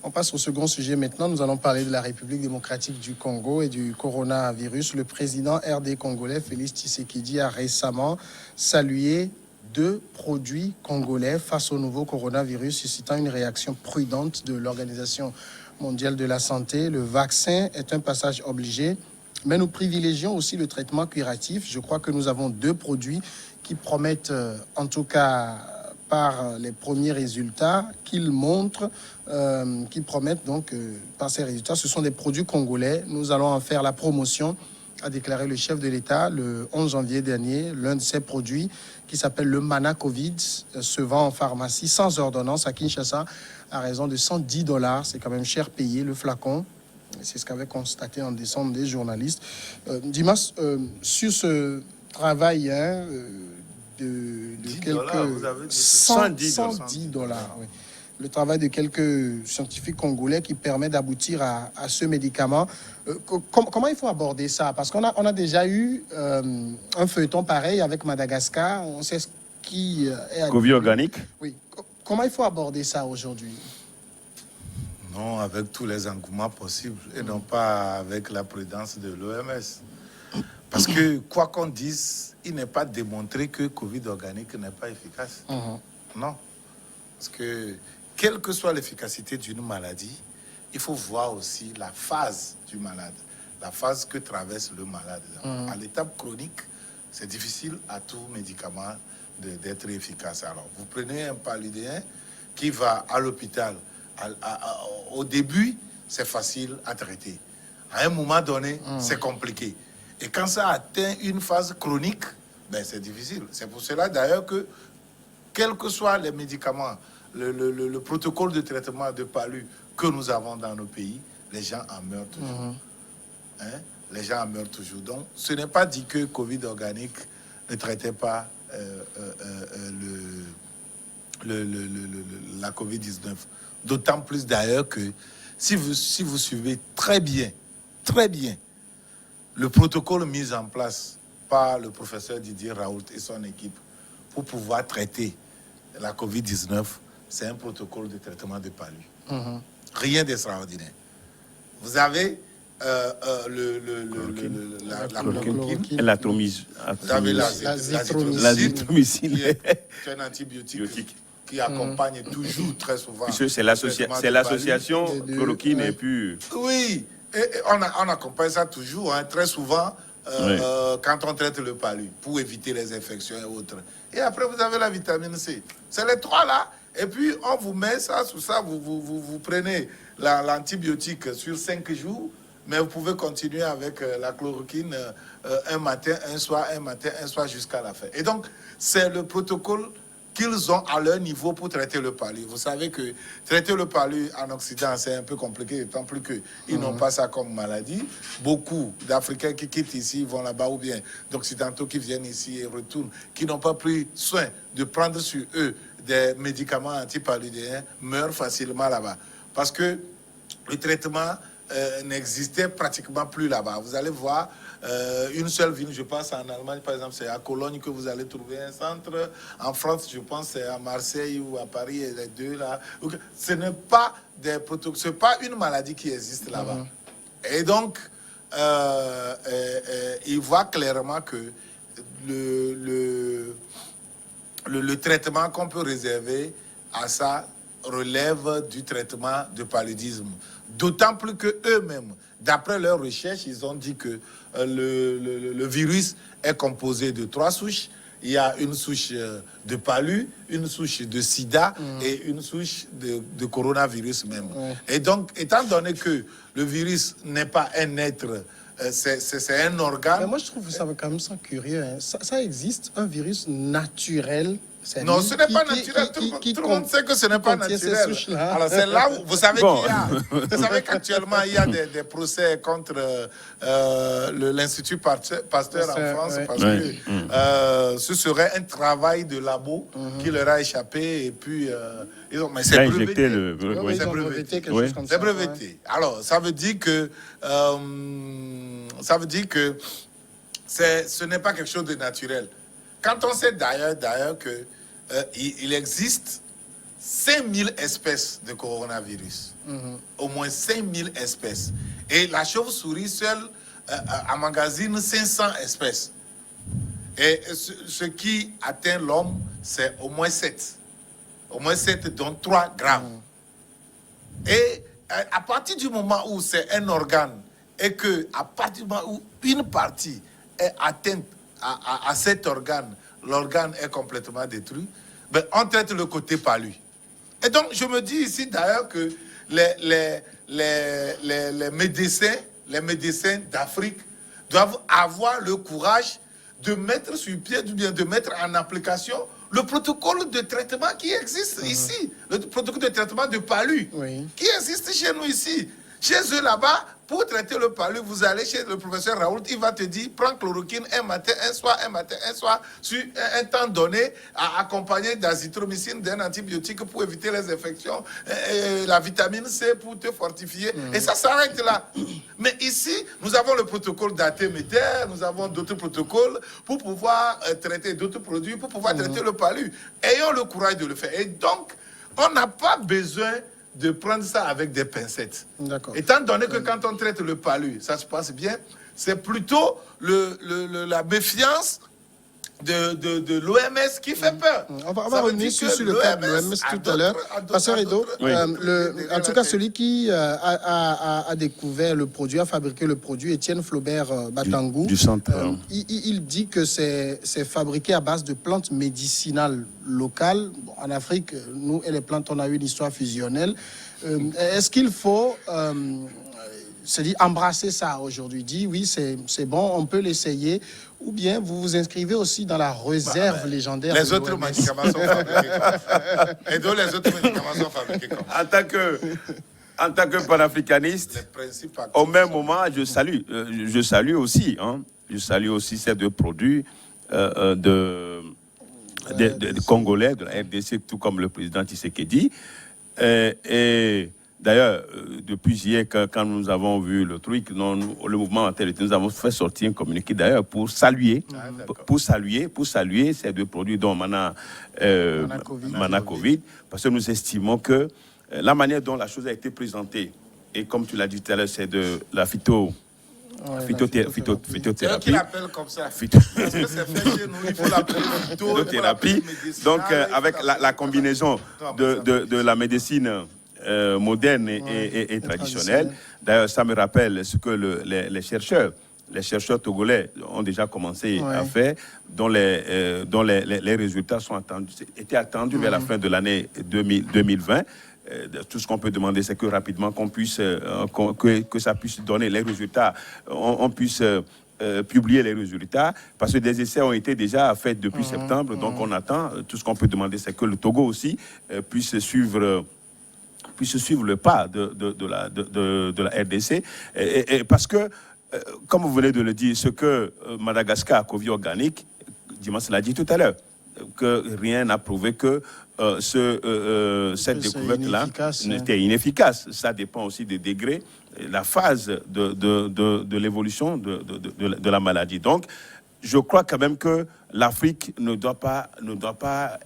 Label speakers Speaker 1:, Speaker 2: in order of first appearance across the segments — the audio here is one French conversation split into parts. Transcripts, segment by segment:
Speaker 1: On passe au second sujet maintenant. Nous allons parler de la République démocratique du Congo et du coronavirus. Le président RD congolais, Félix Tshisekedi, a récemment salué 2 produits congolais face au nouveau coronavirus, suscitant une réaction prudente de l'Organisation mondiale de la santé. Le vaccin est un passage obligé, mais nous privilégions aussi le traitement curatif. Je crois que nous avons 2 produits qui promettent, en tout cas par les premiers résultats qu'ils montrent, qui promettent donc par ces résultats. Ce sont des produits congolais. Nous allons en faire la promotion, a déclaré le chef de l'État le 11 janvier dernier. L'un de ces produits, qui s'appelle le Mana Covid, se vend en pharmacie sans ordonnance à Kinshasa à raison de $110. C'est quand même cher payé, le flacon. C'est ce qu'avaient constaté en décembre des journalistes. Dimas, sur ce travail de quelques $110, oui. Le travail de quelques scientifiques congolais qui permet d'aboutir à ce médicament. Comment il faut aborder ça? Parce qu'on a déjà eu un feuilleton pareil avec Madagascar. On sait ce qui est...
Speaker 2: Covid organique?
Speaker 1: Oui. Comment il faut aborder ça aujourd'hui?
Speaker 3: Non, avec tous les engouements possibles et non pas avec la prudence de l'OMS. Parce que, quoi qu'on dise, il n'est pas démontré que Covid organique n'est pas efficace. Non. Parce que, quelle que soit l'efficacité d'une maladie, il faut voir aussi la phase du malade, la phase que traverse le malade. À l'étape chronique, c'est difficile à tout médicament d'être efficace. Alors, vous prenez un paludéen qui va à l'hôpital. Au début, c'est facile à traiter. À un moment donné, c'est compliqué. Et quand ça atteint une phase chronique, ben c'est difficile. C'est pour cela d'ailleurs que, quels que soient les médicaments, le protocole de traitement de palu que nous avons dans nos pays, les gens en meurent toujours. Hein? Les gens en meurent toujours. Donc, ce n'est pas dit que Covid organique ne traitait pas la Covid-19. D'autant plus d'ailleurs que si vous suivez très bien, le protocole mis en place par le professeur Didier Raoult et son équipe pour pouvoir traiter la Covid-19, c'est un protocole de traitement de palu. Rien d'extraordinaire. Vous avez la chloroquine, l'azithromycine, qui est un antibiotique qui accompagne toujours très souvent.
Speaker 2: C'est l'association chloroquine et puis...
Speaker 3: Oui, et on accompagne ça toujours, hein, très souvent, quand on traite le palu, pour éviter les infections et autres. Et après, vous avez la vitamine C. C'est les 3 là. Et puis, on vous met ça sous ça. Vous prenez l'antibiotique sur 5 jours, mais vous pouvez continuer avec la chloroquine un matin, un soir, un matin, un soir jusqu'à la fin. Et donc, c'est le protocole qu'ils ont à leur niveau pour traiter le palu. Vous savez que traiter le palu en Occident, c'est un peu compliqué, tant plus qu'ils n'ont pas ça comme maladie. Beaucoup d'Africains qui quittent ici, vont là-bas, ou bien d'Occidentaux qui viennent ici et retournent, qui n'ont pas pris soin de prendre sur eux des médicaments antipaludéens, meurent facilement là-bas. Parce que le traitement n'existait pratiquement plus là-bas. Vous allez voir, une seule ville, je pense en Allemagne par exemple, c'est à Cologne que vous allez trouver un centre. En France, je pense c'est à Marseille ou à Paris, les deux là. Ce n'est pas c'est pas une maladie qui existe là-bas. Et donc, il voit clairement que le traitement qu'on peut réserver à ça relève du traitement de paludisme. D'autant plus que eux-mêmes, d'après leurs recherches, ils ont dit que le virus est composé de 3 souches. Il y a une souche de palu, une souche de sida et une souche de coronavirus même. Et donc, étant donné que le virus n'est pas un être, c'est un organe...
Speaker 1: Mais moi, je trouve ça quand même ça curieux. Hein. Ça existe, un virus naturel.
Speaker 3: Non, ce n'est pas naturel. Tout le monde sait que ce n'est pas naturel. Alors, c'est là où vous savez vous savez qu'actuellement, il y a des procès contre l'Institut Pasteur en France parce que ce serait un travail de labo qui leur a échappé et puis mais c'est breveté. C'est breveté. Alors, ça veut dire que ce n'est pas quelque chose de naturel. Quand on sait d'ailleurs que il existe 5000 espèces de coronavirus. Au moins 5000 espèces. Et la chauve-souris seule emmagasine 500 espèces. Et ce qui atteint l'homme, c'est au moins 7. Au moins 7, dont 3 grammes. Et à partir du moment où c'est un organe, et que à partir du moment où une partie est atteinte à cet organe, l'organe est complètement détruit, ben, on traite le côté palu. Et donc, je me dis ici d'ailleurs que les médecins d'Afrique doivent avoir le courage de mettre sur pied, de mettre en application le protocole de traitement qui existe ici, le protocole de traitement de palu, qui existe chez nous ici. Chez eux là-bas, pour traiter le palu, vous allez chez le professeur Raoult, il va te dire, prends chloroquine un matin, un soir, sur un temps donné, accompagné d'azithromycine, d'un antibiotique pour éviter les infections, la vitamine C pour te fortifier, et ça s'arrête là. Mais ici, nous avons le protocole d'Artéméter, nous avons d'autres protocoles pour pouvoir traiter d'autres produits, pour pouvoir traiter le palu. Ayons le courage de le faire. Et donc, on n'a pas besoin de prendre ça avec des pincettes. Étant donné que quand on traite le palu, ça se passe bien, c'est plutôt la méfiance de l'OMS qui fait peur.
Speaker 1: On va revenir sur le cas de l'OMS tout à l'heure. Pasteur Edo, en tout cas, celui qui a découvert le produit, a fabriqué le produit, Étienne Flaubert Batangou,
Speaker 2: du centre.
Speaker 1: Il dit que c'est fabriqué à base de plantes médicinales locales. Bon, en Afrique, nous et les plantes, on a eu une histoire fusionnelle. Est-ce qu'il faut se dire embrasser ça aujourd'hui, dit oui, c'est bon, on peut l'essayer, ou bien vous vous inscrivez aussi dans la réserve légendaire.
Speaker 3: Les autres médicaments sont fabriqués comme et donc les autres médicaments sont fabriqués comme
Speaker 2: En tant que panafricaniste, au même moment, je salue aussi ces deux produits de Congolais, de la RDC, tout comme le président Tshisekedi. Et d'ailleurs, depuis hier, quand nous avons vu le truc, le mouvement Intelligence, nous avons fait sortir un communiqué d'ailleurs pour saluer ces deux produits dont Mana Covid, parce que nous estimons que la manière dont la chose a été présentée, et comme tu l'as dit tout à l'heure, c'est de la phytothérapie.
Speaker 3: C'est eux qui l'appellent comme ça. Parce que c'est fait chez nous, il faut l'appeler
Speaker 2: phytothérapie. Donc, avec la combinaison de la médecine moderne et traditionnelle. D'ailleurs, ça me rappelle ce que les chercheurs togolais ont déjà commencé à faire, dont les résultats étaient attendus vers la fin de l'année 2020. Tout ce qu'on peut demander, c'est que rapidement qu'on puisse que ça puisse donner les résultats, on puisse publier les résultats, parce que des essais ont été déjà faits depuis septembre, donc on attend. Tout ce qu'on peut demander, c'est que le Togo aussi puisse suivre le pas de la RDC, et parce que, comme vous venez de le dire, ce que Madagascar a Covid organique, Dimas l'a dit tout à l'heure, que rien n'a prouvé que cette découverte-là n'était inefficace. Ça dépend aussi des degrés, la phase de l'évolution de la maladie. Donc, je crois quand même que l'Afrique ne doit pas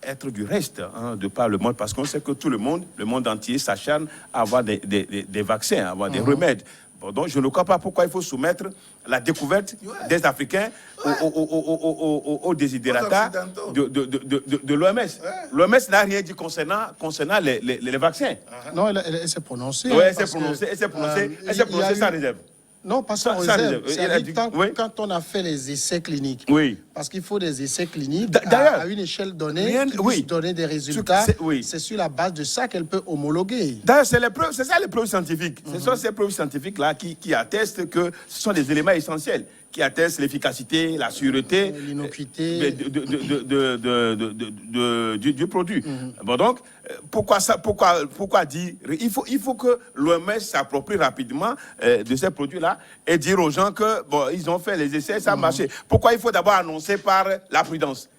Speaker 2: être du reste de par le monde, parce qu'on sait que tout le monde entier s'acharne à avoir des vaccins, à avoir des remèdes. Bon, donc, je ne crois pas pourquoi il faut soumettre la découverte des Africains aux désidératas de l'OMS. L'OMS n'a rien dit concernant les vaccins.
Speaker 1: Non, elle s'est prononcée.
Speaker 2: Oui, elle s'est prononcée sans réserve.
Speaker 1: Non, pas sans réserve. Quand on a fait les essais cliniques, parce qu'il faut des essais cliniques à une échelle donnée, qui puisse donner des résultats, c'est sur la base de ça qu'elle peut homologuer.
Speaker 2: D'ailleurs, c'est ça les preuves scientifiques. Ce sont ces preuves scientifiques-là qui attestent que ce sont des éléments essentiels, qui attestent l'efficacité, la sûreté,
Speaker 1: l'innocuité
Speaker 2: du produit. Bon, donc, pourquoi dire il faut que l'OMS s'approprie rapidement de ces produits-là et dire aux gens que bon, ils ont fait les essais, ça a marché. Pourquoi il faut d'abord annoncer par la prudence?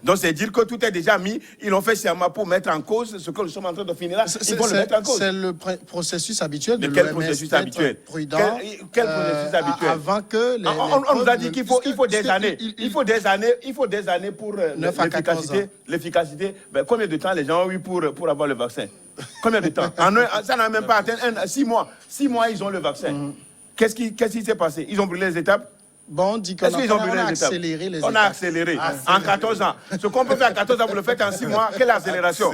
Speaker 2: Donc, c'est dire que tout est déjà mis. Ils ont fait sciemment pour mettre en cause ce que nous sommes en train de finir là. Ils vont le mettre en cause.
Speaker 1: C'est le processus habituel de
Speaker 2: Mais quel
Speaker 1: l'OMS
Speaker 2: processus habituel?
Speaker 1: prudent.
Speaker 2: Quel processus habituel?
Speaker 1: Avant que les
Speaker 2: on nous a dit qu'il faut des années.
Speaker 1: Il faut des années.
Speaker 2: Il faut des années pour
Speaker 1: 9 à 14 ans.
Speaker 2: l'efficacité. Ben, combien de temps les gens ont eu pour avoir le vaccin? Combien de temps? Ça n'a même pas atteint 6 mois. 6 mois, ils ont le vaccin. Qu'est-ce qui s'est passé? Ils ont brûlé les étapes?
Speaker 1: Bon, on dit qu'on a accéléré les étapes.
Speaker 2: On a accéléré en 14 ans. Ce qu'on peut faire en 14 ans, vous le faites en 6 mois. Quelle accélération?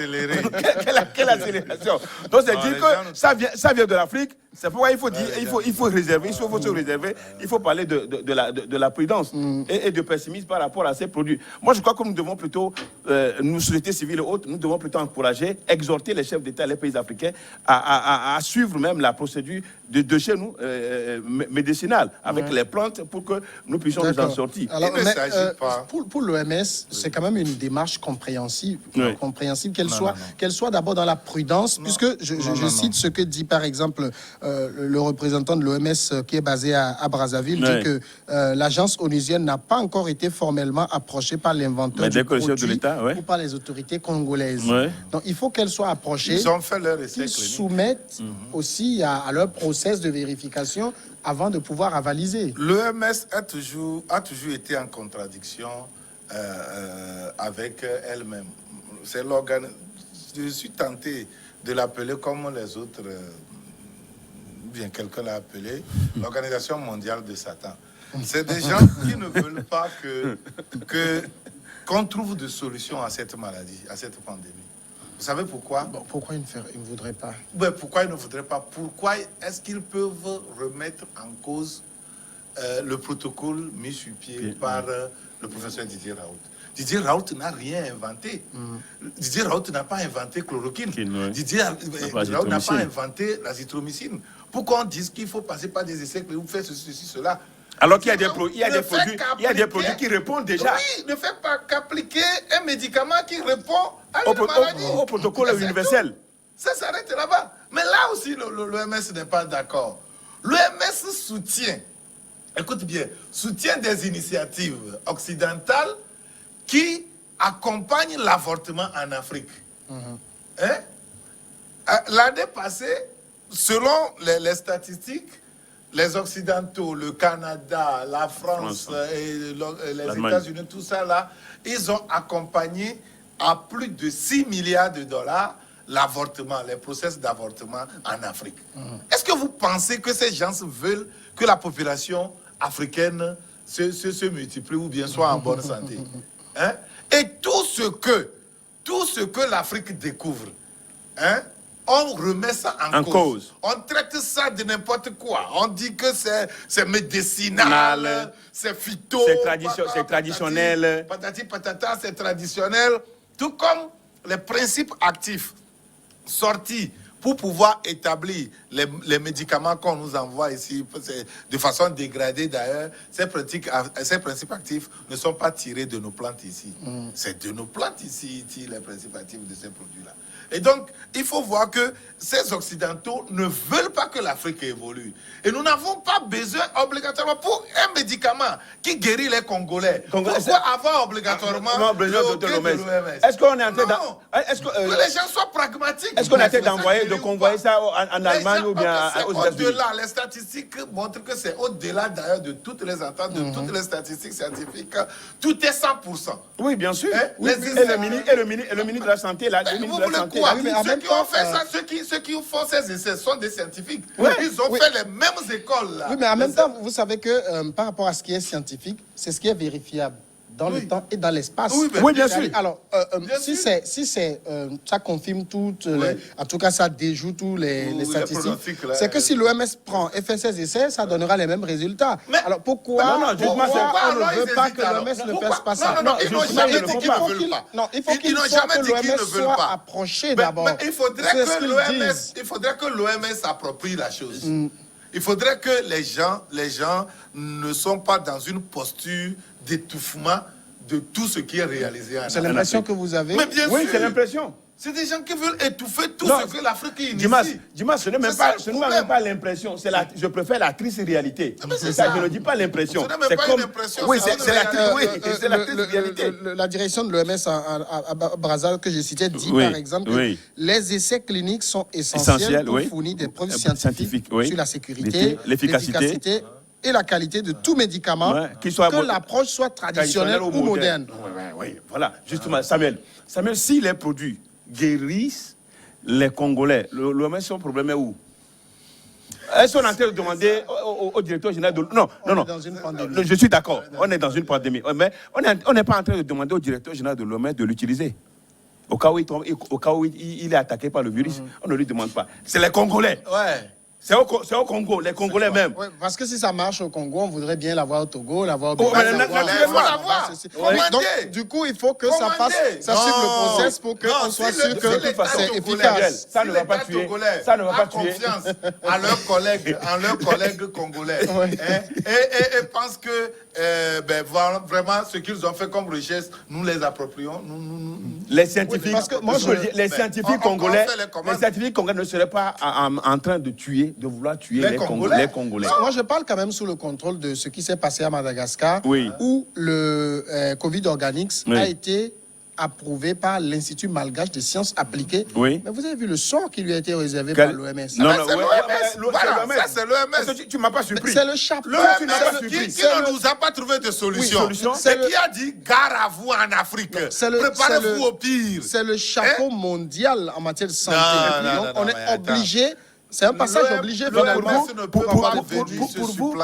Speaker 2: Quelle accélération? Donc, c'est dire que ça vient de l'Afrique. C'est pourquoi il faut réserver, il faut se réserver. Il faut parler de la prudence et de pessimisme par rapport à ces produits. Moi, je crois que nous devons plutôt, nous, société civile et autres, nous devons plutôt encourager, exhorter les chefs d'État et les pays africains à suivre même la procédure de chez nous, médicinale, avec les plantes pour que nous puissions nous en sortir.
Speaker 1: Alors, pour l'OMS, c'est quand même une démarche compréhensible, qu'elle soit d'abord dans la prudence, puisque je cite ce que dit par exemple le représentant de l'OMS qui est basé à Brazzaville, dit que l'agence onusienne n'a pas encore été formellement approchée par l'inventeur du produit ou par les autorités congolaises. Donc il faut qu'elle soit approchée,
Speaker 3: ils ont fait leur essai
Speaker 1: qu'ils soumettent aussi à leur process de vérification avant de pouvoir avaliser.
Speaker 3: L'OMS a toujours été en contradiction avec elle-même. C'est je suis tenté de l'appeler comme les autres, bien quelqu'un l'a appelé, l'Organisation mondiale de Satan. C'est des gens qui ne veulent pas qu'on trouve de solution à cette maladie, à cette pandémie. Vous savez pourquoi?
Speaker 1: Bon, pourquoi ils ne voudraient pas?
Speaker 3: Pourquoi ils ne voudraient pas? Pourquoi est-ce qu'ils peuvent remettre en cause le protocole mis sur pied par le professeur Didier Raoult? Didier Raoult n'a rien inventé. Didier Raoult n'a pas inventé chloroquine. Didier Raoult n'a pas inventé l'azithromycine. Pourquoi on dit qu'il faut passer par des essais ou faire ceci, cela?
Speaker 2: Alors qu'il y a des produits qui répondent déjà.
Speaker 3: Oui, ne fait pas qu'appliquer un médicament qui répond à une maladie.
Speaker 2: Au protocole universel.
Speaker 3: Ça s'arrête là-bas. Mais là aussi, l'OMS n'est pas d'accord. L'OMS soutient, écoute bien, soutient des initiatives occidentales qui accompagnent l'avortement en Afrique. L'année passée, selon les statistiques, les Occidentaux, le Canada, la France et les États-Unis, tout ça là, ils ont accompagné à plus de 6 milliards de dollars l'avortement, les process d'avortement en Afrique. Est-ce que vous pensez que ces gens veulent que la population africaine se multiplie ou bien soit en bonne santé? Et tout ce que l'Afrique découvre, on remet ça en cause. On traite ça de n'importe quoi. On dit que c'est médicinal, c'est phyto,
Speaker 2: c'est traditionnel.
Speaker 3: Patati patata, c'est traditionnel. Tout comme les principes actifs sortis pour pouvoir établir les médicaments qu'on nous envoie ici, de façon dégradée d'ailleurs, ces principes actifs ne sont pas tirés de nos plantes ici. C'est de nos plantes ici, les principes actifs de ces produits-là. Et donc, il faut voir que ces Occidentaux ne veulent pas que l'Afrique évolue. Et nous n'avons pas besoin obligatoirement pour un médicament qui guérit les Congolais. Pourquoi avoir obligatoirement le OK de l'OMS?
Speaker 2: Est-ce qu'on est en train
Speaker 3: que les gens soient pragmatiques.
Speaker 2: Est-ce qu'on est en train de convoyer ça en Allemagne ou bien aux États-Unis?
Speaker 3: Au-delà, les statistiques montrent que c'est au-delà d'ailleurs de toutes les ententes, de toutes les statistiques scientifiques. Tout est 100%.
Speaker 2: Oui, bien sûr. Et le ministre de la Santé, là, le ministre de la Santé.
Speaker 3: Ceux qui ont fait ça, ceux qui font ces essais sont des scientifiques. Ils ont fait les mêmes écoles là.
Speaker 1: Oui, mais en même temps, vous savez que par rapport à ce qui est scientifique, c'est ce qui est vérifiable dans le temps et dans l'espace.
Speaker 2: Oui, bien sûr.
Speaker 1: Alors, si ça confirme toutes en tout cas, ça déjoue tous les statistiques. C'est que si l'OMS prend et fait ses essais, ça donnera les mêmes résultats. Mais alors, pourquoi on ne veut pas que l'OMS ne fasse pas ça?
Speaker 3: Non, ils n'ont jamais dit qu'ils ne veulent pas.
Speaker 1: Non, il faut qu'il soit approché d'abord.
Speaker 3: Il faudrait que l'OMS s'approprie la chose. Il faudrait que les gens ne sont pas dans une posture d'étouffement de tout ce qui est réalisé.
Speaker 1: C'est l'impression que vous avez?
Speaker 3: Mais bien sûr.
Speaker 2: Oui, c'est l'impression.
Speaker 3: C'est des gens qui veulent étouffer tout ce que l'Afrique initie.
Speaker 2: Dimas, ce n'est même pas l'impression. Je préfère la triste réalité. C'est ça, je ne dis pas l'impression.
Speaker 3: Ce n'est même pas une impression.
Speaker 2: Oui, c'est la triste réalité.
Speaker 1: La direction de l'OMS à Brazzaville que j'ai cité dit par exemple que les essais cliniques sont essentiels pour fournir des preuves scientifiques sur la sécurité, l'efficacité et la qualité de tout médicament, que l'approche soit traditionnelle ou moderne.
Speaker 2: Oui, voilà, justement, Samuel, si les produits guérissent les Congolais, l'OMS, son problème est où? Est-ce qu'on est en train de demander au directeur général de... Non.
Speaker 1: Dans une pandémie.
Speaker 2: Je suis d'accord, on est dans une pandémie. Mais on n'est pas en train de demander au directeur général de l'OMS de l'utiliser. Au cas où il est attaqué par le virus, on ne lui demande pas. C'est les Congolais.
Speaker 3: Ouais.
Speaker 2: C'est au Congo, les Congolais même.
Speaker 1: Ouais, parce que si ça marche au Congo, on voudrait bien l'avoir au Togo, l'avoir au
Speaker 3: Bénin.
Speaker 1: Donc, du coup, il faut que ça passe, ça suive le process pour qu'on soit sûr que c'est efficace.
Speaker 2: Ça ne va pas tuer.
Speaker 3: Ça ne va pas tuer. Confiance à leurs collègues congolais. Et pense que vraiment ce qu'ils ont fait comme recherche, nous les approprions.
Speaker 2: Les scientifiques,
Speaker 1: parce que moi,
Speaker 2: les scientifiques congolais ne seraient pas en train de vouloir tuer les Congolais.
Speaker 1: Moi, je parle quand même sous le contrôle de ce qui s'est passé à Madagascar, où le Covid Organics a été approuvé par l'Institut malgache des sciences appliquées. Mais vous avez vu le sort qui lui a été réservé par l'OMS.
Speaker 3: Non, c'est l'OMS. C'est l'OMS.
Speaker 2: Tu ne m'as pas surpris.
Speaker 1: C'est le chapeau.
Speaker 3: L'OMS qui ne nous a pas trouvé de solution. Et qui a dit gare à vous en Afrique. Préparez-vous au pire.
Speaker 1: C'est le chapeau mondial en matière de santé. Donc, on est obligé. C'est un passage obligé finalement.
Speaker 2: Pour vous,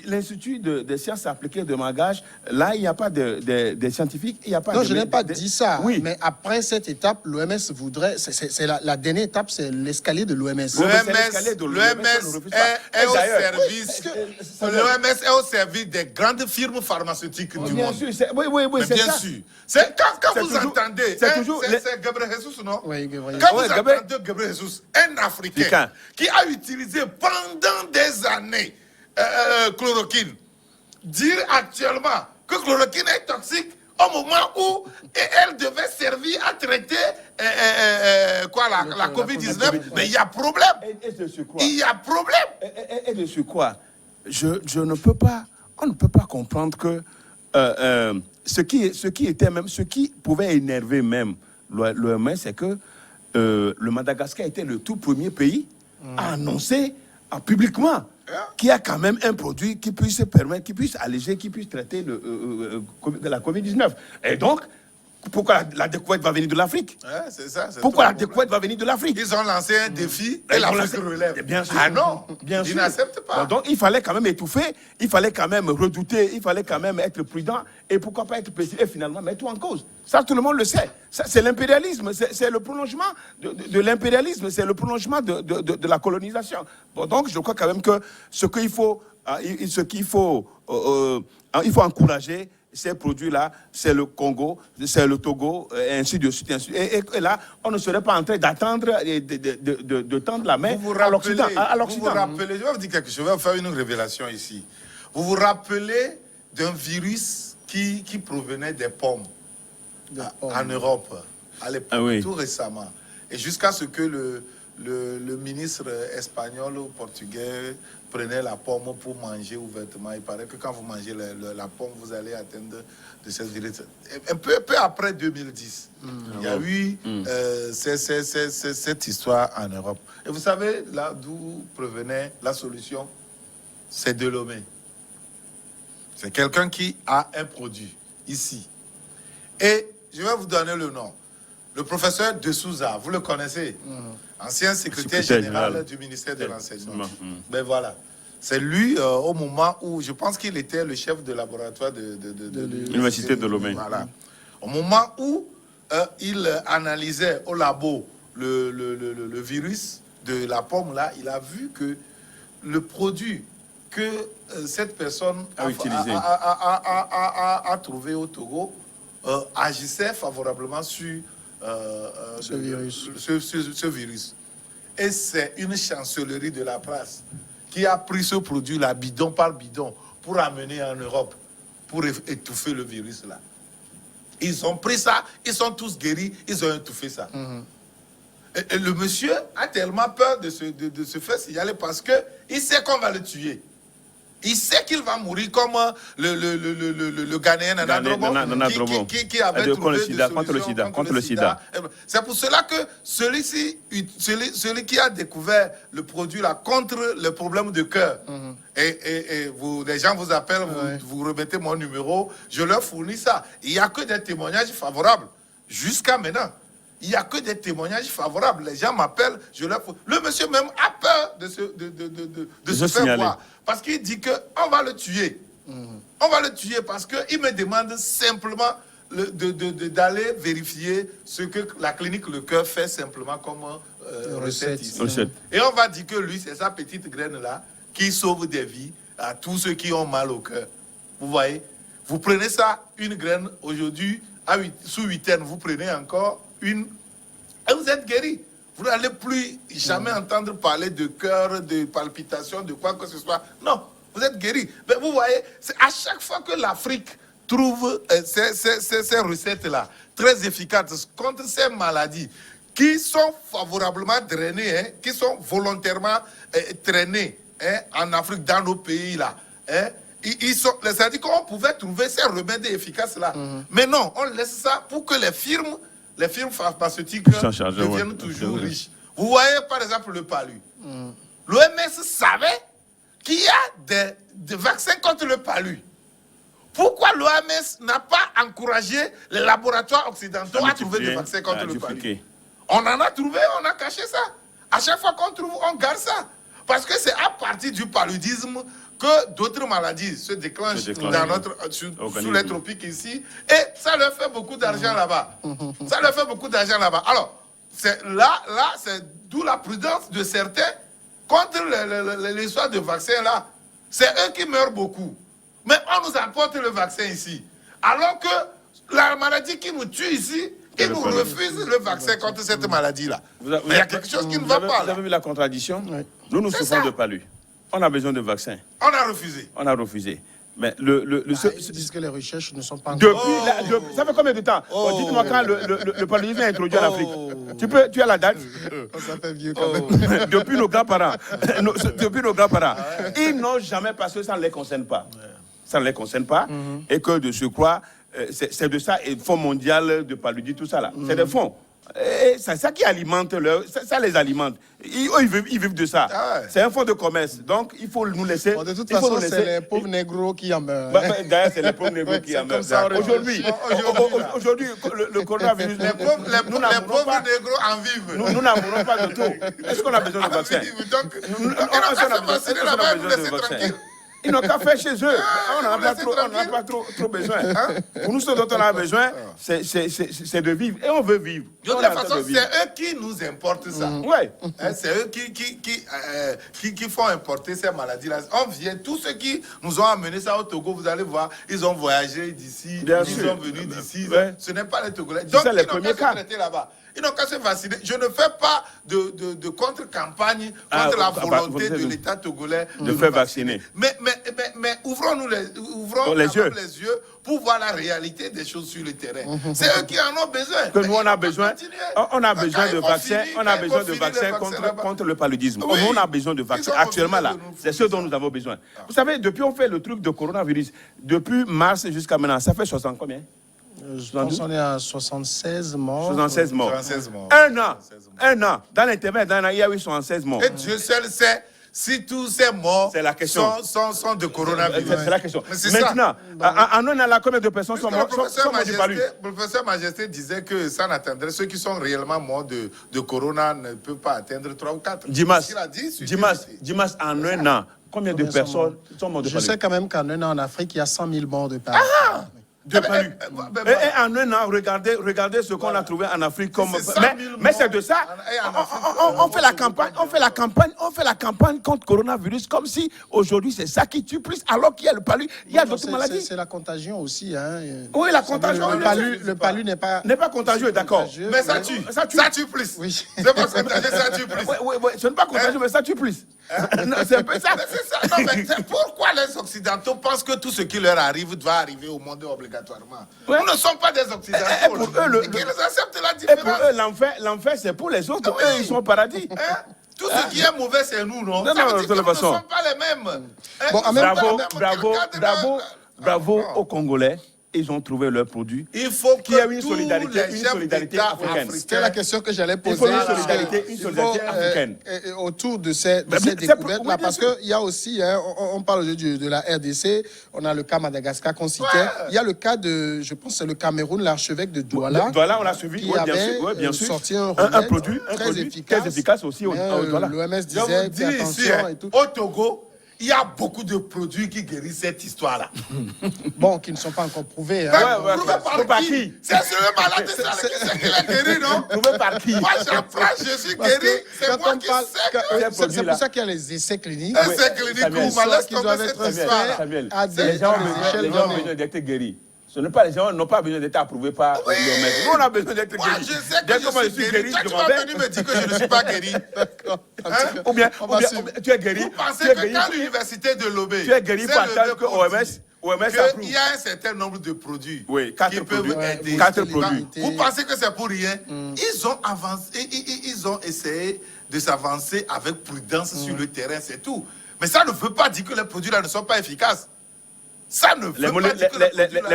Speaker 2: l'Institut de sciences appliquées de Malgache, là, il n'y a pas de scientifiques.
Speaker 1: Non, je n'ai pas dit ça. Mais après cette étape, l'OMS voudrait... C'est la dernière étape, c'est l'escalier de l'OMS.
Speaker 3: L'OMS est au service des grandes firmes pharmaceutiques du monde.
Speaker 2: Oui,
Speaker 3: bien sûr. Quand vous entendez... C'est Gabriel Jesus, non?
Speaker 1: Oui, Gabriel.
Speaker 3: Quand vous entendez Gabriel Jesus, un Africain qui a utilisé pendant des années chloroquine, dire actuellement que chloroquine est toxique au moment où elle devait servir à traiter la Covid-19, mais il y a problème. Il y a problème.
Speaker 2: Et de surcroît, on ne peut pas comprendre que ce qui pouvait énerver même l'OMS, c'est que le Madagascar était le tout premier pays à annoncer publiquement qu'il y a quand même un produit qui puisse permettre, qui puisse alléger, qui puisse traiter la Covid-19. Et donc, pourquoi la découverte va venir de l'Afrique?
Speaker 3: C'est ça.
Speaker 2: Pourquoi la découverte va venir de l'Afrique?
Speaker 3: Ils ont lancé un défi et l'Afrique relève.
Speaker 2: Bien sûr.
Speaker 3: Ah non,
Speaker 2: bien sûr.
Speaker 3: Ils n'acceptent pas.
Speaker 2: Donc, il fallait quand même étouffer, il fallait quand même redouter, il fallait quand même être prudent et pourquoi pas être précis et finalement mettre tout en cause. Ça, tout le monde le sait. C'est l'impérialisme, c'est le prolongement de l'impérialisme, c'est le prolongement de la colonisation. Bon, donc, je crois quand même que il faut encourager ces produits-là, c'est le Congo, c'est le Togo, et ainsi de suite. Et là, on ne serait pas en train d'attendre et de tendre la main à l'Occident.
Speaker 3: Vous vous rappelez, je vais vous dire quelque chose, je vais vous faire une révélation ici. Vous vous rappelez d'un virus qui provenait des pommes en Europe, à l'époque, tout récemment. Et jusqu'à ce que le ministre espagnol ou portugais prenait la pomme pour manger ouvertement. Il paraît que quand vous mangez la pomme, vous allez atteindre de cette virus. Un peu après 2010, il y a eu cette histoire en Europe. Et vous savez là d'où provenait la solution? C'est de Lomé. C'est quelqu'un qui a un produit ici. Et je vais vous donner le nom. Le professeur De Souza, vous le connaissez? Ancien secrétaire général du ministère de l'Enseignement. Ben voilà. C'est lui, au moment où, je pense qu'il était le chef de laboratoire de
Speaker 2: l'Université de Lomé.
Speaker 3: Voilà. Au moment où il analysait au labo le virus de la pomme, là, il a vu que le produit que cette personne a trouvé au Togo agissait favorablement sur ce virus. Et c'est une chancellerie de la place qui a pris ce produit-là, bidon par bidon, pour amener en Europe, pour étouffer le virus-là. Ils ont pris ça, ils sont tous guéris, ils ont étouffé ça. Et le monsieur a tellement peur de se faire signaler parce qu'il sait qu'on va le tuer. Il sait qu'il va mourir comme le Ghanéen Nana Drobo qui avait trouvé des solutions contre le sida. C'est pour cela que celui qui a découvert le produit là contre le problème de cœur, et les gens vous appellent, vous remettez mon numéro, je leur fournis ça. Il n'y a que des témoignages favorables jusqu'à maintenant. Il n'y a que des témoignages favorables. Les gens m'appellent, je leur fournis. Le monsieur même a peur de se faire voir. Parce qu'il dit qu'on va le tuer. On va le tuer parce qu'il me demande simplement d'aller vérifier ce que la clinique Le Cœur fait simplement comme recette ici. Et on va dire que lui, c'est sa petite graine-là qui sauve des vies à tous ceux qui ont mal au cœur. Vous voyez? Vous prenez ça, une graine, aujourd'hui, sous 8 heures, vous prenez encore une, et vous êtes guéri. Vous n'allez plus jamais entendre parler de cœur, de palpitation, de quoi que ce soit. Non, vous êtes guéri. Mais vous voyez, c'est à chaque fois que l'Afrique trouve ces recettes-là très efficaces contre ces maladies qui sont favorablement drainées, qui sont volontairement traînées en Afrique, dans nos pays-là. C'est-à-dire qu'on pouvait trouver ces remèdes efficaces-là. Mais non, on laisse ça pour que les firmes pharmaceutiques deviennent toujours riches. Vous voyez par exemple le palu. L'OMS savait qu'il y a des vaccins contre le palu. Pourquoi l'OMS n'a pas encouragé les laboratoires occidentaux à trouver des vaccins contre le palu? On en a trouvé, on a caché ça. À chaque fois qu'on trouve, on garde ça. Parce que c'est à partir du paludisme que d'autres maladies se déclenchent sous les tropiques ici, et ça leur fait beaucoup d'argent là-bas. Ça leur fait beaucoup d'argent là-bas. Alors, c'est d'où la prudence de certains contre l'histoire de vaccin là. C'est eux qui meurent beaucoup. Mais on nous apporte le vaccin ici. Alors que la maladie qui nous tue ici, ils nous refusent le vaccin contre cette maladie-là. Mais il y a quelque chose qui ne va pas.
Speaker 2: Vous avez vu la contradiction? Nous souffrons de palu. On a besoin de vaccins.
Speaker 3: On a refusé.
Speaker 2: On a refusé. Mais
Speaker 1: ils disent que les recherches ne sont pas
Speaker 2: ça fait combien de temps? Dites-moi quand le paludisme est introduit en Afrique. Tu as la date?
Speaker 1: Ça fait vieux quand même.
Speaker 2: Depuis nos grands-parents. Ils n'ont jamais passé, ça ne les concerne pas. Ça ne les concerne pas. Et que de surcroît, c'est de ça, et Fonds mondial de paludisme, tout ça là. C'est des fonds. Et c'est ça qui alimente ça les alimente. Ils vivent de ça. C'est un fonds de commerce. Donc, il faut nous laisser.
Speaker 1: De toute façon, c'est les pauvres négros qui en meurent.
Speaker 2: D'ailleurs, c'est les pauvres négros qui en meurent. Aujourd'hui, le coronavirus.
Speaker 3: Les pauvres négros en vivent.
Speaker 2: Nous n'en mourrons pas de tout. Est-ce qu'on a besoin de vaccins? Ils n'ont qu'à faire chez eux. On n'en a pas trop besoin. Pour nous, ce dont on a besoin, c'est de vivre. Et on veut vivre.
Speaker 3: De toute façon, c'est eux qui nous importent ça. C'est eux qui font importer ces maladies-là. On vient, tous ceux qui nous ont amené ça au Togo, vous allez voir, ils ont voyagé d'ici, ils sont venus d'ici. Ce n'est pas les Togolais. Donc, ils n'ont qu'à se traiter là-bas. Ils n'ont qu'à se vacciner. Je ne fais pas de contre-campagne contre la volonté de l'État togolais
Speaker 2: de faire vacciner.
Speaker 3: Mais ouvrons-nous les yeux pour voir la réalité des choses sur le terrain. C'est eux qui en ont besoin.
Speaker 2: Que nous, on a besoin de vaccins. On a besoin de vaccins contre le paludisme. Oui. On a besoin de vaccins. Actuellement, là, c'est ce dont nous avons besoin. Vous savez, depuis on fait le truc de coronavirus, depuis mars jusqu'à maintenant, ça fait 60 combien?
Speaker 1: Je pense qu'on est à 76 morts.
Speaker 2: 76 morts. Un an. Dans l'intervalle d'un an, il y a eu 76 morts.
Speaker 3: Et Dieu seul sait si tous ces morts sont de coronavirus.
Speaker 2: C'est la question. Maintenant, en un an, là, combien de personnes sont mortes du palu?
Speaker 3: Le professeur Majesté disait que ça n'atteindrait. Ceux qui sont réellement morts de corona ne peuvent pas atteindre 3 ou 4.
Speaker 2: Dimas, en un an, combien de personnes sont mortes de palu?
Speaker 1: Je sais quand même qu'en un an, en Afrique, il y a 100 000 morts de palu.
Speaker 2: De palu. Et en un an, regardez ce qu'on a trouvé en Afrique comme. Mais c'est de ça. On fait la campagne contre coronavirus comme si aujourd'hui c'est ça qui tue plus, alors qu'il y a le palu, il y a d'autres maladies.
Speaker 1: C'est la contagion aussi.
Speaker 2: Oui, la contagion.
Speaker 1: Le palu n'est pas
Speaker 2: contagieux, d'accord.
Speaker 3: Mais ça tue. Ça tue plus.
Speaker 1: Oui.
Speaker 3: C'est pas contagieux, ça tue plus.
Speaker 2: Oui, ce n'est pas contagieux, mais ça tue plus. Non, c'est un peu ça.
Speaker 3: Mais c'est ça. Non, mais pourquoi les Occidentaux pensent que tout ce qui leur arrive doit arriver au monde obligatoirement?
Speaker 2: Ouais.
Speaker 3: Nous ne sommes pas des Occidentaux.
Speaker 2: Et pour eux,
Speaker 3: Et qu'ils acceptent la
Speaker 2: Et pour
Speaker 3: différence.
Speaker 2: eux, l'enfer, c'est pour les autres.
Speaker 3: Oui.
Speaker 2: Eux, ils sont au paradis.
Speaker 3: Hein? Tout ce qui est mauvais, c'est nous, non?
Speaker 2: Non,
Speaker 3: Ça
Speaker 2: non,
Speaker 3: veut
Speaker 2: de
Speaker 3: dire que
Speaker 2: toute
Speaker 3: nous ne
Speaker 2: façon.
Speaker 3: sommes pas les mêmes. Hein,
Speaker 1: Bon,
Speaker 3: nous
Speaker 1: en
Speaker 3: ne
Speaker 1: même
Speaker 3: sommes
Speaker 1: temps,
Speaker 3: pas les mêmes.
Speaker 2: Bravo aux Congolais. Ils ont trouvé leur produit.
Speaker 3: Il faut
Speaker 2: Qu'il y ait
Speaker 3: que
Speaker 2: une
Speaker 3: tous
Speaker 2: solidarité,
Speaker 3: les
Speaker 2: une
Speaker 3: chefs
Speaker 2: solidarité
Speaker 3: d'État
Speaker 2: africaine.
Speaker 1: c'était la question que j'allais poser.
Speaker 2: Il faut une
Speaker 1: parce que
Speaker 2: solidarité,
Speaker 1: il faut,
Speaker 2: africaine.
Speaker 1: Autour de ces
Speaker 2: Ben, c'est
Speaker 1: découvertes-là,
Speaker 2: oui, bien
Speaker 1: parce
Speaker 2: sûr.
Speaker 1: qu'il y a aussi, hein, on parle aujourd'hui de la RDC, on a le cas Madagascar qu'on citait, il y a le cas de, je pense que c'est le Cameroun, l'archevêque de Douala.
Speaker 2: Douala, on l'a suivi,
Speaker 1: qui
Speaker 2: oui,
Speaker 1: avait
Speaker 2: bien sûr.
Speaker 1: sorti
Speaker 2: Un
Speaker 1: remède
Speaker 2: produit très efficace aussi au Douala.
Speaker 1: L'OMS
Speaker 3: Je
Speaker 1: disait,
Speaker 3: vous dis
Speaker 1: fais
Speaker 3: ici,
Speaker 1: attention et tout.
Speaker 3: au Togo, il y a beaucoup de produits qui guérissent cette histoire-là.
Speaker 1: Bon, qui ne sont pas encore prouvés. Hein.
Speaker 2: Ouais,
Speaker 3: Prouvé
Speaker 2: c'est par qui?
Speaker 3: C'est le malade, c'est qui l'a guéri, non?
Speaker 2: Prouvé par qui?
Speaker 3: Moi, j'apprends, je suis
Speaker 1: Parce que
Speaker 3: guéri, c'est
Speaker 1: quand
Speaker 3: moi
Speaker 1: on
Speaker 3: qui
Speaker 1: parle,
Speaker 3: sais.
Speaker 1: c'est pour ça qu'il y a les essais cliniques.
Speaker 3: C'est clinique
Speaker 2: Samuel.
Speaker 3: où laisse
Speaker 1: Qui doivent
Speaker 3: tomber
Speaker 1: être
Speaker 3: cette
Speaker 1: faits
Speaker 3: histoire-là.
Speaker 2: Samuel,
Speaker 1: à des
Speaker 2: les gens
Speaker 1: échelles
Speaker 2: ont
Speaker 1: données.
Speaker 2: besoin d'être guéris. Ce n'est pas les gens n'ont pas besoin d'être approuvés par l'OMS. Nous, on a besoin d'être
Speaker 3: Moi,
Speaker 2: guéris.
Speaker 3: je sais que
Speaker 2: Dès
Speaker 3: je
Speaker 2: comment
Speaker 3: suis guéri. Toi,
Speaker 2: je
Speaker 3: tu
Speaker 2: m'en
Speaker 3: vas
Speaker 2: vais.
Speaker 3: venir me dire que je ne suis pas guéri.
Speaker 2: Ou bien,
Speaker 1: On va suivre.
Speaker 2: tu es guéri.
Speaker 3: Vous pensez
Speaker 2: Tu es
Speaker 3: que
Speaker 2: guéri.
Speaker 3: quand l'université de Lobé
Speaker 2: Tu es guéri pour attendre que OMS approuve.
Speaker 3: qu'il y a un certain nombre de produits
Speaker 2: Oui,
Speaker 3: qui peuvent aider.
Speaker 2: 4 produits.
Speaker 3: Vous pensez que c'est pour rien? Ils ont avancé, ils ont essayé de s'avancer avec prudence sur le terrain, c'est tout. Mais ça ne veut pas dire que les produits-là ne sont pas efficaces. Ça ne veut pas dire que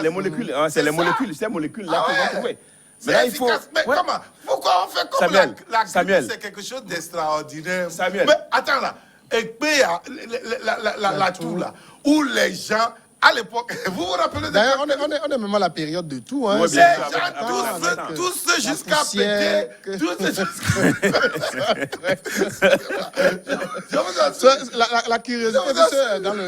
Speaker 2: Les molécules, hein, c'est les molécules-là qu'ils ont trouvées. Mais
Speaker 3: C'est
Speaker 2: là, il faut.
Speaker 3: efficace. Mais
Speaker 2: Ouais.
Speaker 3: comment? Pourquoi on fait comme
Speaker 2: Samuel,
Speaker 3: la grippe,
Speaker 2: Samuel.
Speaker 3: c'est quelque chose d'extraordinaire.
Speaker 2: Samuel.
Speaker 3: Mais attends là. Et puis, la tour là, où les gens, à l'époque, vous vous rappelez de
Speaker 1: D'ailleurs, on est même à la période de tout. Hein.
Speaker 2: Ouais,
Speaker 3: les
Speaker 2: bien
Speaker 3: gens,
Speaker 2: sûr.
Speaker 3: tous jusqu'à
Speaker 1: poussière,
Speaker 3: péter, tous Je vous assure.
Speaker 1: La curiosité,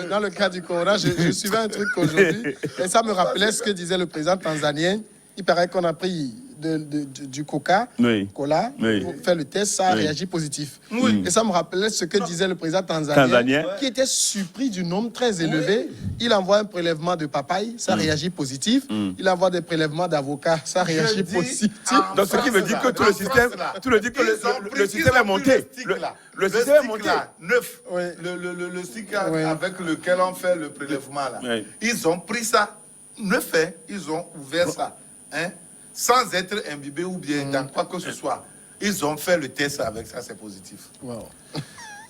Speaker 1: dans le cas du corona, je suivais un truc aujourd'hui, et ça me rappelait ce que disait le président tanzanien. Il paraît qu'on a pris du coca,
Speaker 2: Oui.
Speaker 1: cola,
Speaker 2: Oui.
Speaker 1: pour faire le test, ça a
Speaker 2: Oui.
Speaker 1: réagi positif.
Speaker 3: Oui.
Speaker 1: Et ça me rappelait ce que disait le président
Speaker 2: Tanzanien.
Speaker 1: tanzanien, qui était surpris du nombre très élevé. Il envoie un prélèvement de papaye, ça réagit positif. Il envoie des prélèvements d'avocats, ça réagit
Speaker 3: dis
Speaker 1: positif.
Speaker 3: en
Speaker 2: Donc, ce qui veut dire que tout le système, tout le dit que le système est monté. Le système est monté.
Speaker 3: Neuf,
Speaker 1: Oui.
Speaker 3: le stick
Speaker 1: Oui.
Speaker 3: avec lequel on fait le prélèvement là.
Speaker 2: Oui.
Speaker 3: Ils ont pris ça, neuf, ils ont ouvert ça, hein, sans être imbibés ou bien dans quoi que ce soit. Ils ont fait le test avec ça, c'est positif.
Speaker 1: Wow.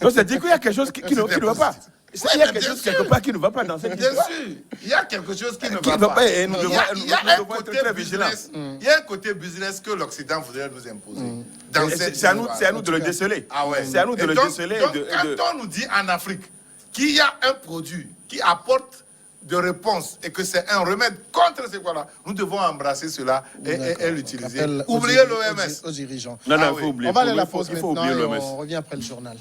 Speaker 2: Donc, c'est dire qu'il y a quelque chose qui ne va pas. Il y a
Speaker 3: mais
Speaker 2: quelque
Speaker 3: bien
Speaker 2: chose
Speaker 3: sûr.
Speaker 2: quelque part qui ne va pas dans cette
Speaker 3: Bien
Speaker 2: histoire.
Speaker 3: sûr, il y a quelque chose qui ne
Speaker 2: Qui
Speaker 3: va
Speaker 2: ne va
Speaker 3: pas.
Speaker 2: pas, et nous
Speaker 3: Il y
Speaker 2: devons-
Speaker 3: a- il y a
Speaker 2: nous
Speaker 3: un
Speaker 2: devons être
Speaker 3: côté
Speaker 2: très vigilants.
Speaker 3: business. Il y a un côté business que l'Occident voudrait nous imposer. Dans
Speaker 2: Et
Speaker 3: cette
Speaker 2: C'est à nous
Speaker 3: histoire.
Speaker 2: de le déceler.
Speaker 3: Ah ouais.
Speaker 2: C'est à nous de
Speaker 3: Et
Speaker 2: le
Speaker 3: donc-
Speaker 2: déceler.
Speaker 3: donc, quand on nous dit en Afrique qu'il y a un produit qui apporte de réponse et que c'est un remède contre ce quoi-là, nous devons embrasser cela et l'utiliser.
Speaker 1: Rappel
Speaker 3: Oubliez
Speaker 1: aux
Speaker 3: l'OMS.
Speaker 1: dirigeants.
Speaker 2: Non,
Speaker 3: Ah
Speaker 2: il
Speaker 3: oui.
Speaker 2: faut oublier.
Speaker 1: On va aller à la
Speaker 2: Il faut
Speaker 1: pause
Speaker 2: oublier
Speaker 1: maintenant et
Speaker 2: l'OMS.
Speaker 1: on revient après le journal.